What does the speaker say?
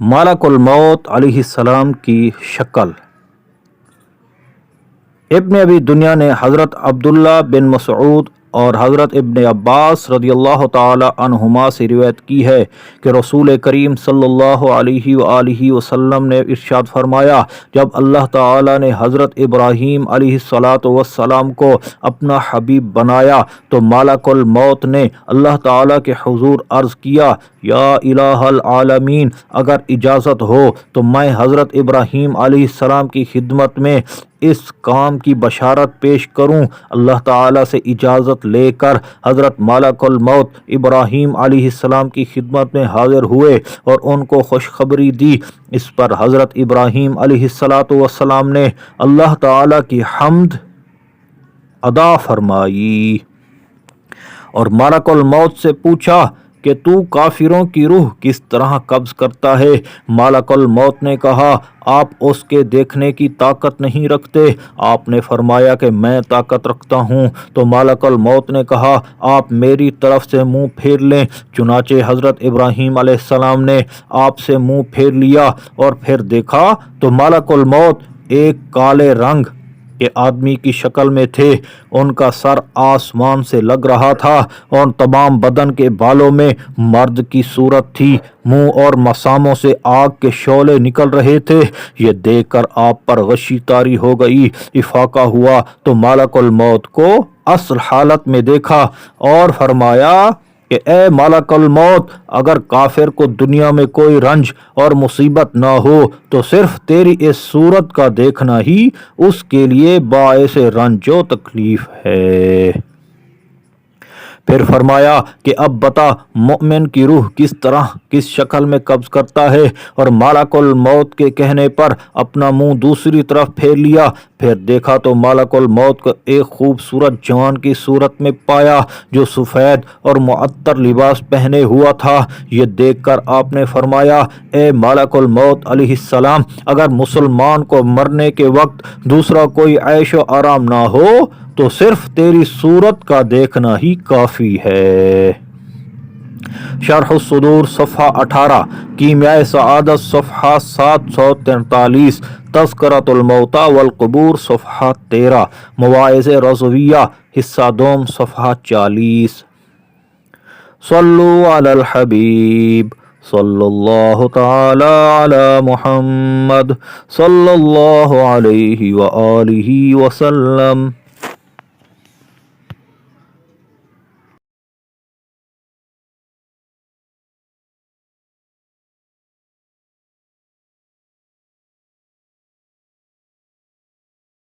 ملک الموت علیہ السلام کی شکل۔ ابن ابی دنیا نے حضرت عبداللہ بن مسعود اور حضرت ابن عباس رضی اللہ تعالی عنہما سے روایت کی ہے کہ رسول کریم صلی اللہ علیہ وآلہ وسلم نے ارشاد فرمایا، جب اللہ تعالی نے حضرت ابراہیم علیہ السلام کو اپنا حبیب بنایا تو ملک الموت نے اللہ تعالی کے حضور عرض کیا، یا الہ العالمین، اگر اجازت ہو تو میں حضرت ابراہیم علیہ السلام کی خدمت میں اس کام کی بشارت پیش کروں۔ اللہ تعالیٰ سے اجازت لے کر حضرت ملک الموت ابراہیم علیہ السلام کی خدمت میں حاضر ہوئے اور ان کو خوشخبری دی۔ اس پر حضرت ابراہیم علیہ السلام نے اللہ تعالیٰ کی حمد ادا فرمائی اور ملک الموت سے پوچھا کہ تو کافروں کی روح کس طرح قبض کرتا ہے؟ ملک الموت نے کہا، آپ اس کے دیکھنے کی طاقت نہیں رکھتے۔ آپ نے فرمایا کہ میں طاقت رکھتا ہوں۔ تو ملک الموت نے کہا، آپ میری طرف سے منہ پھیر لیں۔ چنانچہ حضرت ابراہیم علیہ السلام نے آپ سے منہ پھیر لیا اور پھر دیکھا تو ملک الموت ایک کالے رنگ کے آدمی کی شکل میں تھے۔ ان کا سر آسمان سے لگ رہا تھا اور تمام بدن کے بالوں میں مرد کی صورت تھی۔ منہ اور مساموں سے آگ کے شعلے نکل رہے تھے۔ یہ دیکھ کر آپ پر غشی طاری ہو گئی۔ افاقہ ہوا تو ملک الموت کو اصل حالت میں دیکھا اور فرمایا کہ اے ملک الموت، اگر کافر کو دنیا میں کوئی رنج اور مصیبت نہ ہو تو صرف تیری اس صورت کا دیکھنا ہی اس کے لیے باعث رنج و تکلیف ہے۔ پھر فرمایا کہ اب بتا، مومن کی روح کس طرح کس شکل میں قبض کرتا ہے؟ اور ملک الموت کے کہنے پر اپنا منہ دوسری طرف پھیر لیا۔ پھر دیکھا تو ملک الموت کو ایک خوبصورت جوان کی صورت میں پایا جو سفید اور معطر لباس پہنے ہوا تھا۔ یہ دیکھ کر آپ نے فرمایا، اے ملک الموت علیہ السلام، اگر مسلمان کو مرنے کے وقت دوسرا کوئی عیش و آرام نہ ہو تو صرف تیری صورت کا دیکھنا ہی کافی ہے۔ شرح الصدور صفحہ 18، کیمیائے سعادت صفحہ 743، تذکرۃ الموتیٰ والقبور صفحہ 13، مواعظ رضویہ حصہ دوم صفحہ 40۔ صلو علی الحبیب صلی اللہ تعالی علی محمد صلی اللہ علیہ وآلہ وسلم۔